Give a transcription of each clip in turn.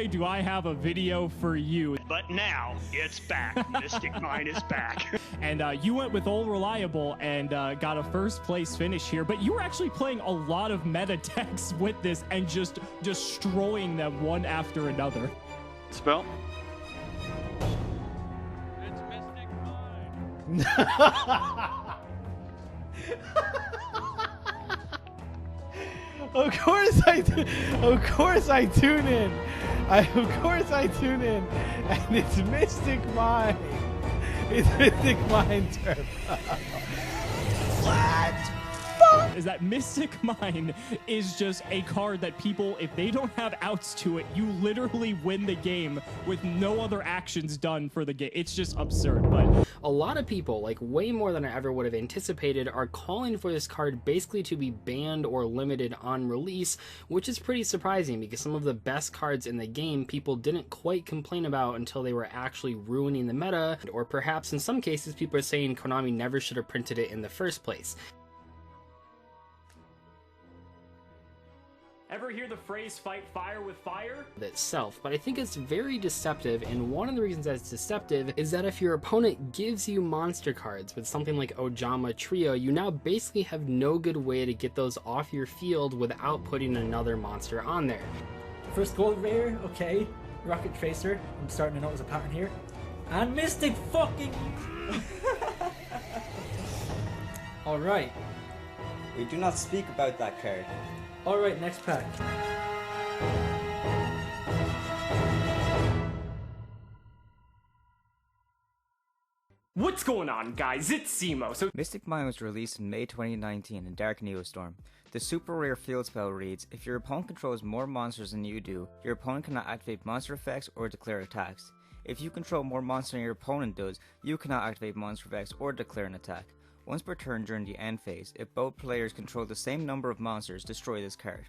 boy, do I have a video for you. But now it's back. Mystic Mine is back. And you went with All Reliable and got a first place finish here, but you were actually playing a lot of meta decks with this and just destroying them one after another. Spell? It's Mystic Mine. Of course I tune in. Of course I tune in. And it's Mystic Mine. It's Mystic Mine turf. What? Is that Mystic Mine is just a card that people, if they don't have outs to it, you literally win the game with no other actions done for the game. It's just absurd. But a lot of people, like way more than I ever would have anticipated, are calling for this card basically to be banned or limited on release, which is pretty surprising because some of the best cards in the game people didn't quite complain about until they were actually ruining the meta, or perhaps in some cases people are saying Konami never should have printed it in the first place. ever hear the phrase fight fire with fire? Itself, but I think it's very deceptive, and one of the reasons that it's deceptive is that if your opponent gives you monster cards with something like Ojama Trio, you now basically have no good way to get those off your field without putting another monster on there. First gold rare, okay. Rocket Tracer, I'm starting to notice a pattern here. And Mystic fucking... Alright. We do not speak about that card. Alright, next pack. What's going on, guys? It's Simo. Mystic Mine was released in May 2019 in Dark Neostorm. The super rare field spell reads, if your opponent controls more monsters than you do, your opponent cannot activate monster effects or declare attacks. If you control more monsters than your opponent does, you cannot activate monster effects or declare an attack. Once per turn during the end phase, if both players control the same number of monsters, destroy this card.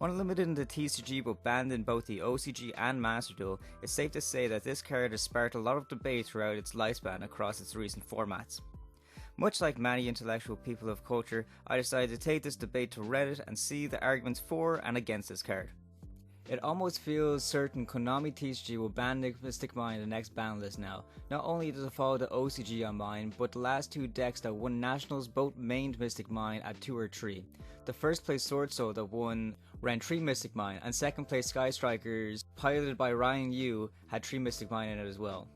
Unlimited in the TCG but banned in both the OCG and Master Duel, it's safe to say that this card has sparked a lot of debate throughout its lifespan across its recent formats. Much like many intellectual people of culture, I decided to take this debate to Reddit and see the arguments for and against this card. It almost feels certain Konami TCG will ban Mystic Mine in the next ban list now. Not only does it follow the OCG on mine, but the last two decks that won Nationals both mained Mystic Mine at 2 or 3. The first place Sword Soul that won ran 3 Mystic Mine, and second place Sky Strikers, piloted by Ryan Yu, had 3 Mystic Mine in it as well.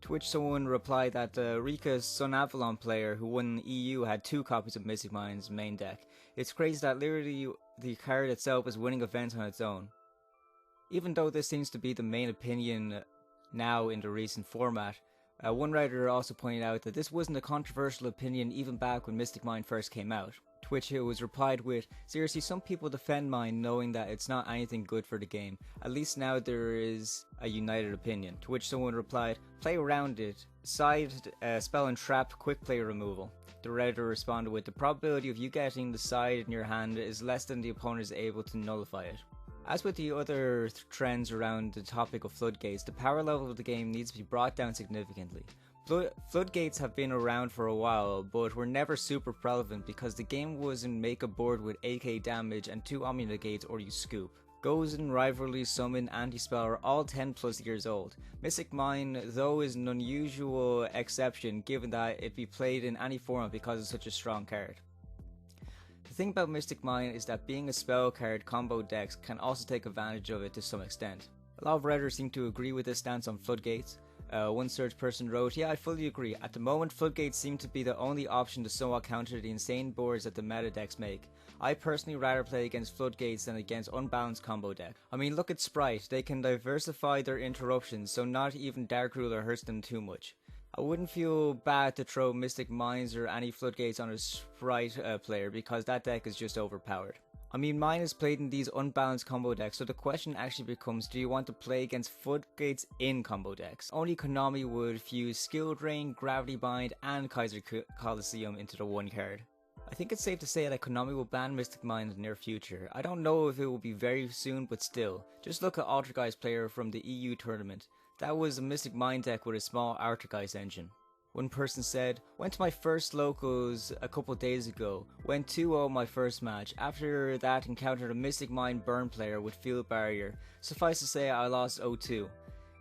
To which someone replied that the Rika Sun Avalon player who won EU had 2 copies of Mystic Mine's main deck. It's crazy that literally the card itself is winning events on its own. Even though this seems to be the main opinion now in the recent format, one writer also pointed out that this wasn't a controversial opinion even back when Mystic Mine first came out. To which it was replied with, seriously, some people defend Mine knowing that it's not anything good for the game. At least now there is a united opinion. To which someone replied, play around it, side, spell and trap, quick play removal. The redditor responded with, the probability of you getting the side in your hand is less than the opponent is able to nullify it. As with the other trends around the topic of floodgates, the power level of the game needs to be brought down significantly. Floodgates have been around for a while, but were never super relevant because the game wasn't make a board with 8k damage and 2 Omni Negates or you scoop. Gozen, Rivalry, Summon, Anti-Spell are all 10 plus years old. Mystic Mine, though, is an unusual exception given that it be played in any format because it's such a strong card. The thing about Mystic Mine is that being a spell card, combo decks can also take advantage of it to some extent. A lot of Redditors seem to agree with this stance on Floodgates. One search person wrote, yeah, I fully agree. At the moment, Floodgates seem to be the only option to somewhat counter the insane boards that the meta decks make. I personally rather play against Floodgates than against unbalanced combo deck. I mean, look at Sprite, they can diversify their interruptions, so not even Dark Ruler hurts them too much. I wouldn't feel bad to throw Mystic Mines or any Floodgates on a Sprite player because that deck is just overpowered. I mean, Mine is played in these unbalanced combo decks, so the question actually becomes, do you want to play against Floodgates in combo decks? Only Konami would fuse Skill Drain, Gravity Bind and Kaiser Coliseum into the one card. I think it's safe to say that Konami will ban Mystic Mine in the near future. I don't know if it will be very soon, but still. Just look at Altergeist player from the EU tournament. That was a Mystic Mine deck with a small Altergeist engine. One person said, went to my first locals a couple days ago, went 2-0 my first match, after that encountered a Mystic Mine burn player with field barrier, suffice to say I lost 0-2,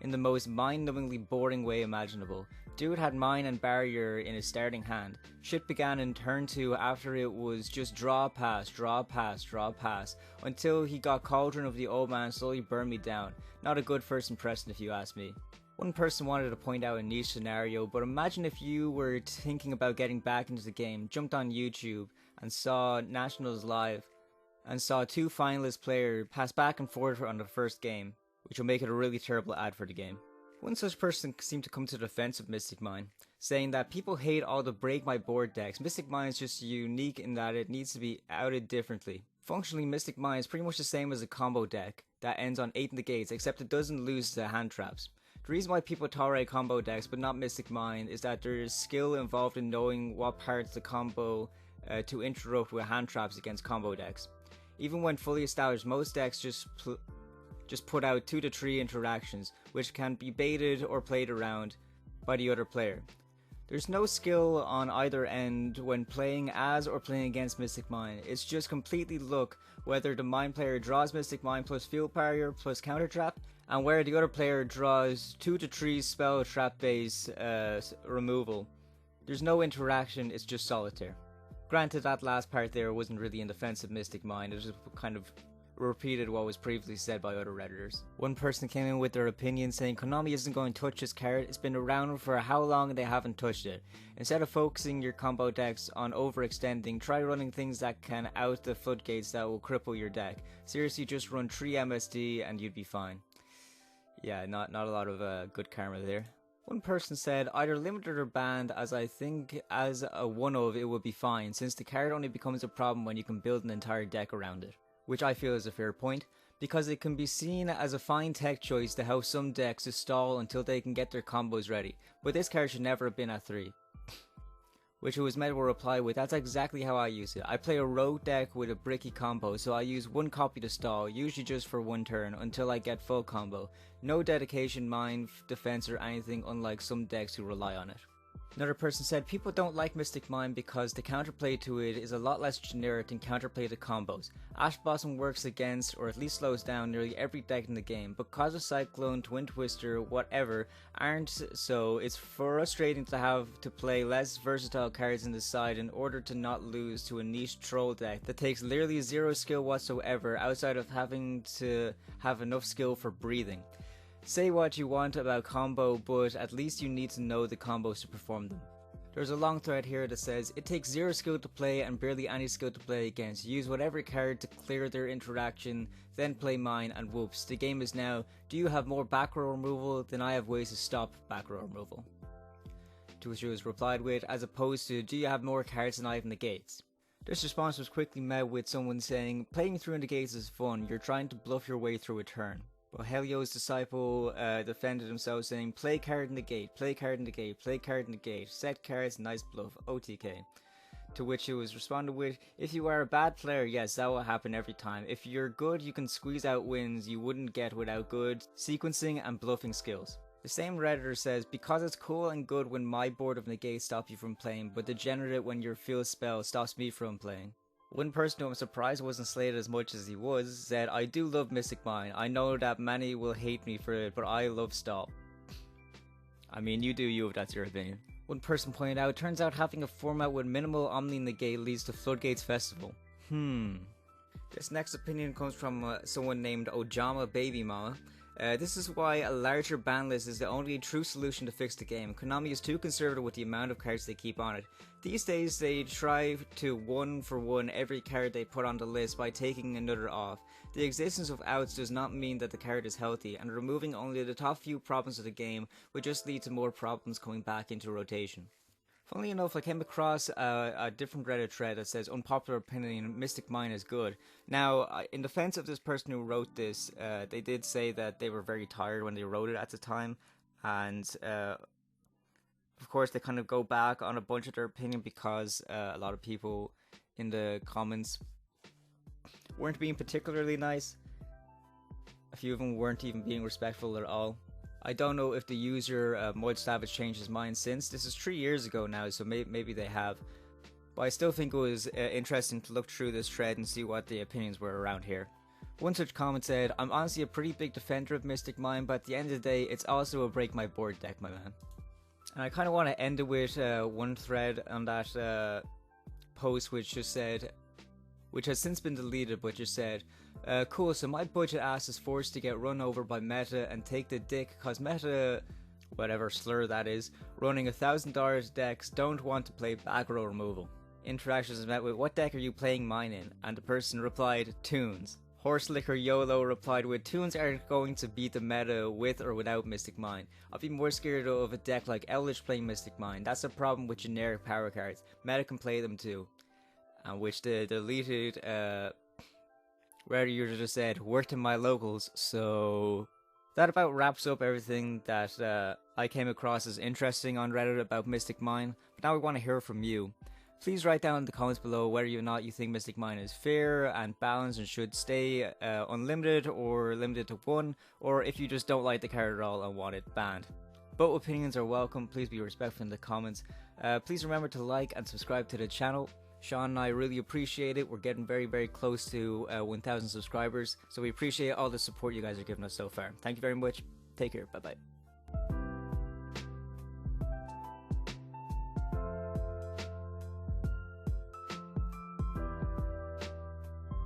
in the most mind-numbingly boring way imaginable. Dude had mine and barrier in his starting hand. Shit began in turn 2 after it was just draw pass, draw pass, draw pass, until he got Cauldron of the Old Man slowly burned me down. Not a good first impression if you ask me. One person wanted to point out a niche scenario, but imagine if you were thinking about getting back into the game, jumped on YouTube and saw Nationals live, and saw 2 finalist players pass back and forth on the first game, which will make it a really terrible ad for the game. One such person seemed to come to the defense of Mystic Mine, saying that people hate all the break my board decks. Mystic Mine is just unique in that it needs to be outed differently. Functionally, Mystic Mine is pretty much the same as a combo deck that ends on 8 negates, except it doesn't lose to hand traps. The reason why people tolerate combo decks but not Mystic Mine is that there is skill involved in knowing what parts to combo to interrupt with hand traps against combo decks. Even when fully established, most decks just put out 2 to 3 interactions, which can be baited or played around by the other player. There's no skill on either end when playing as or playing against Mystic Mine. It's just completely luck whether the Mine player draws Mystic Mine plus field barrier plus counter trap, and where the other player draws 2 to 3 spell trap base removal. There's no interaction, it's just solitaire. Granted, that last part there wasn't really in defense of Mystic Mine, it just kind of repeated what was previously said by other redditors. One person came in with their opinion saying Konami isn't going to touch this card, it's been around for how long and they haven't touched it. Instead of focusing your combo decks on overextending, try running things that can out the floodgates that will cripple your deck. Seriously, just run 3 MSD and you'd be fine. Yeah, not a lot of good karma there. One person said either limited or banned, as I think as a one of it would be fine, since the card only becomes a problem when you can build an entire deck around it. Which I feel is a fair point, because it can be seen as a fine tech choice to help some decks to stall until they can get their combos ready, but this card should never have been at 3. Which it was met with a reply with, that's exactly how I use it. I play a rogue deck with a bricky combo, so I use 1 copy to stall, usually just for 1 turn, until I get full combo. No dedication, mind, defense or anything, unlike some decks who rely on it. Another person said people don't like Mystic Mine because the counterplay to it is a lot less generic than counterplay to combos. Ash Blossom works against, or at least slows down, nearly every deck in the game, but Cosmic Cyclone, Twin Twister, whatever, aren't, so it's frustrating to have to play less versatile cards in the side in order to not lose to a niche troll deck that takes literally 0 skill whatsoever outside of having to have enough skill for breathing. Say what you want about combo, but at least you need to know the combos to perform them. There's a long thread here that says, it takes 0 skill to play and barely any skill to play against. Use whatever card to clear their interaction, then play mine, and whoops, the game is now, do you have more back row removal? Then I have ways to stop back row removal. To which it was replied with, as opposed to, do you have more cards than I have negates? This response was quickly met with someone saying, playing through negates is fun, you're trying to bluff your way through a turn. But Helio's disciple defended himself saying, play card negate, play card negate, play card negate, set cards, nice bluff, OTK. To which it was responded with, if you are a bad player, yes, that will happen every time. If you're good, you can squeeze out wins you wouldn't get without good sequencing and bluffing skills. The same redditor says, because it's cool and good when my board of negate stops you from playing, but degenerate when your field spell stops me from playing. One person who I'm surprised wasn't slated as much as he was said, I do love Mystic Mine. I know that many will hate me for it, but I love stall. I mean, you do you if that's your opinion. One person pointed out, turns out having a format with minimal Omni Negate leads to Floodgates Festival. This next opinion comes from someone named Ojama Baby Mama. This is why a larger ban list is the only true solution to fix the game. Konami is too conservative with the amount of cards they keep on it. These days they try to 1-for-1 every card they put on the list by taking another off. The existence of outs does not mean that the card is healthy, and removing only the top few problems of the game would just lead to more problems coming back into rotation. Funnily enough, I came across a different Reddit thread that says, unpopular opinion, Mystic Mine is good. Now, in defense of this person who wrote this, they did say that they were very tired when they wrote it at the time, and of course they kind of go back on a bunch of their opinion because a lot of people in the comments weren't being particularly nice. A few of them weren't even being respectful at all. I don't know if the user Mud Savage changed his mind since. This is 3 years ago now, so maybe they have. But I still think it was interesting to look through this thread and see what the opinions were around here. One such comment said, I'm honestly a pretty big defender of Mystic Mine, but at the end of the day, it's also a break my board deck, my man. And I kind of want to end it with one thread on that post which just said, which has since been deleted, but just said, cool, so my budget ass is forced to get run over by meta and take the dick cause meta, whatever slur that is, running $1,000 decks don't want to play back row removal. Interactions is met with, what deck are you playing mine in? And the person replied, Toons. Horselicker YOLO replied with, Toons aren't going to beat the meta with or without Mystic Mine. I'd be more scared of a deck like Eldritch playing Mystic Mine. That's a problem with generic power cards. Meta can play them too. And which the deleted Reddit user just said, worked in my locals. So that about wraps up everything that I came across as interesting on Reddit about Mystic Mine. But now we want to hear from you. Please write down in the comments below whether or not you think Mystic Mine is fair and balanced and should stay unlimited or limited to 1, or if you just don't like the card at all and want it banned. Both opinions are welcome. Please be respectful in the comments. Please remember to like and subscribe to the channel. Sean and I really appreciate it. We're getting very, very close to 1,000 subscribers, so we appreciate all the support you guys are giving us so far. Thank you very much. Take care. Bye-bye.